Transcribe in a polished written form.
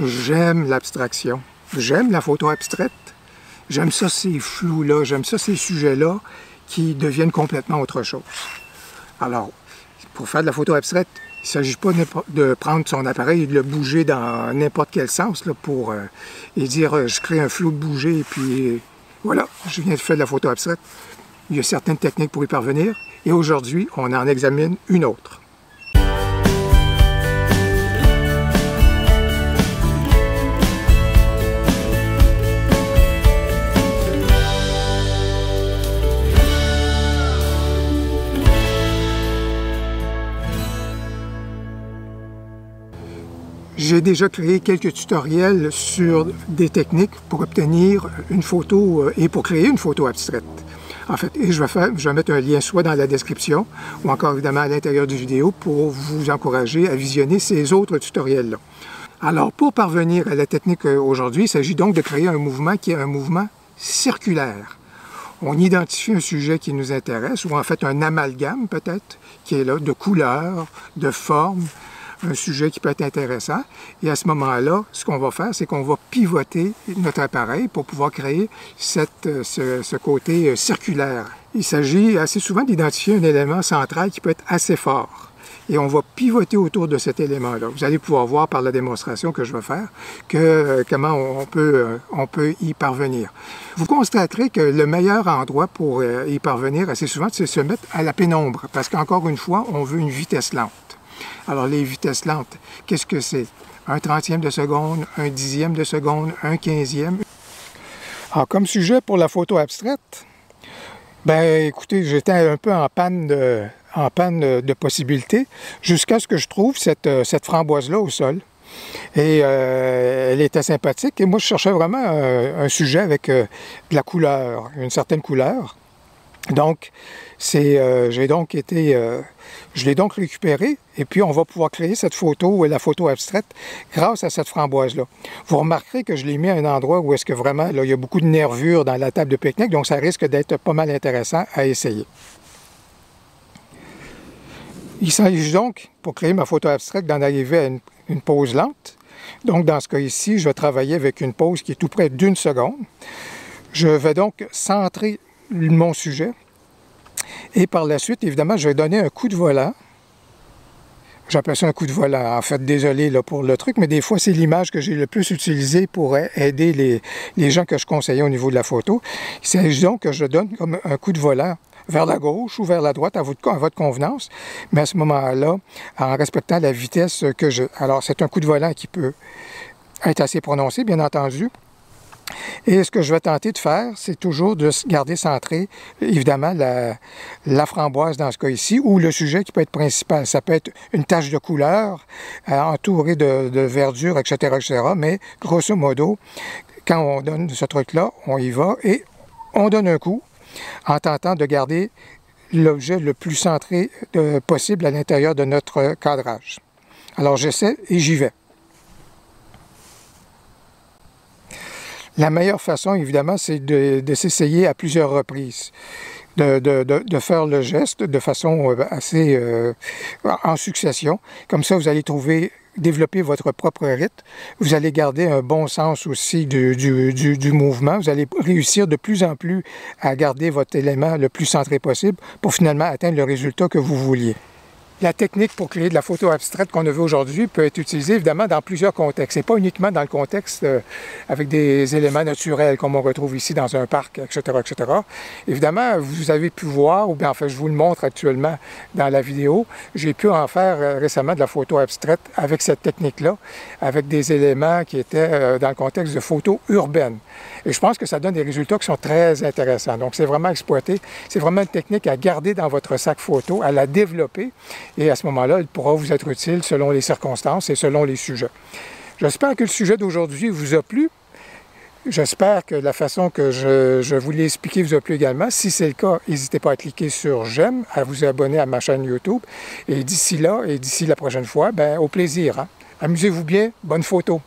J'aime l'abstraction. J'aime la photo abstraite. J'aime ça, ces flous-là. J'aime ça, ces sujets-là qui deviennent complètement autre chose. Alors, pour faire de la photo abstraite, il ne s'agit pas de prendre son appareil et de le bouger dans n'importe quel sens là, et dire je crée un flou de bouger et puis voilà, je viens de faire de la photo abstraite. Il y a certaines techniques pour y parvenir et aujourd'hui, on en examine une autre. J'ai déjà créé quelques tutoriels sur des techniques pour obtenir une photo et pour créer une photo abstraite. En fait, et je vais mettre un lien soit dans la description ou encore évidemment à l'intérieur du vidéo pour vous encourager à visionner ces autres tutoriels-là. Alors, pour parvenir à la technique aujourd'hui, il s'agit donc de créer un mouvement qui est un mouvement circulaire. On identifie un sujet qui nous intéresse, ou en fait un amalgame peut-être, qui est là, de couleurs, de formes, un sujet qui peut être intéressant. Et à ce moment-là, ce qu'on va faire, c'est qu'on va pivoter notre appareil pour pouvoir créer ce côté circulaire. Il s'agit assez souvent d'identifier un élément central qui peut être assez fort. Et on va pivoter autour de cet élément-là. Vous allez pouvoir voir par la démonstration que je vais faire comment on peut y parvenir. Vous constaterez que le meilleur endroit pour y parvenir assez souvent, c'est de se mettre à la pénombre. Parce qu'encore une fois, on veut une vitesse lente. Alors, les vitesses lentes, qu'est-ce que c'est? Un 30e de seconde, un 10e de seconde, un 15e. Alors, comme sujet pour la photo abstraite, ben écoutez, j'étais un peu en panne de possibilités jusqu'à ce que je trouve cette framboise-là au sol. Et elle était sympathique. Et moi, je cherchais vraiment un sujet avec de la couleur, une certaine couleur. Donc, je l'ai donc récupéré et puis on va pouvoir créer cette photo, la photo abstraite, grâce à cette framboise-là. Vous remarquerez que je l'ai mis à un endroit où est-ce que vraiment, là, il y a beaucoup de nervures dans la table de pique-nique, donc ça risque d'être pas mal intéressant à essayer. Il s'agit donc, pour créer ma photo abstraite, d'en arriver à une pose lente. Donc, dans ce cas ici, je vais travailler avec une pose qui est tout près d'1 seconde. Je vais donc centrer mon sujet. Et par la suite, évidemment, je vais donner un coup de volant. J'appelle ça un coup de volant. En fait, désolé là, pour le truc, mais des fois, c'est l'image que j'ai le plus utilisée pour aider les gens que je conseillais au niveau de la photo. Il s'agit donc que je donne comme un coup de volant vers la gauche ou vers la droite, à votre convenance, mais à ce moment-là, en respectant la vitesse que je... Alors, c'est un coup de volant qui peut être assez prononcé, bien entendu. Et ce que je vais tenter de faire, c'est toujours de garder centré, évidemment, la framboise dans ce cas ici, ou le sujet qui peut être principal. Ça peut être une tache de couleur, entourée de verdure, etc., etc., mais grosso modo, quand on donne ce truc-là, on y va et on donne un coup en tentant de garder l'objet le plus centré possible à l'intérieur de notre cadrage. Alors j'essaie et j'y vais. La meilleure façon, évidemment, c'est de s'essayer à plusieurs reprises, de faire le geste de façon assez en succession. Comme ça, vous allez développer votre propre rythme. Vous allez garder un bon sens aussi du mouvement. Vous allez réussir de plus en plus à garder votre élément le plus centré possible pour finalement atteindre le résultat que vous vouliez. La technique pour créer de la photo abstraite qu'on a vue aujourd'hui peut être utilisée évidemment dans plusieurs contextes. Et pas uniquement dans le contexte avec des éléments naturels comme on retrouve ici dans un parc, etc., etc. Évidemment, vous avez pu voir, ou bien en fait je vous le montre actuellement dans la vidéo, j'ai pu en faire récemment de la photo abstraite avec cette technique-là, avec des éléments qui étaient dans le contexte de photo urbaine. Et je pense que ça donne des résultats qui sont très intéressants. Donc c'est vraiment exploité, c'est vraiment une technique à garder dans votre sac photo, à la développer. Et à ce moment-là, elle pourra vous être utile selon les circonstances et selon les sujets. J'espère que le sujet d'aujourd'hui vous a plu. J'espère que la façon que je vous l'ai expliqué vous a plu également. Si c'est le cas, n'hésitez pas à cliquer sur « J'aime », à vous abonner à ma chaîne YouTube. Et d'ici là, et d'ici la prochaine fois, ben, au plaisir. Hein? Amusez-vous bien, bonne photo!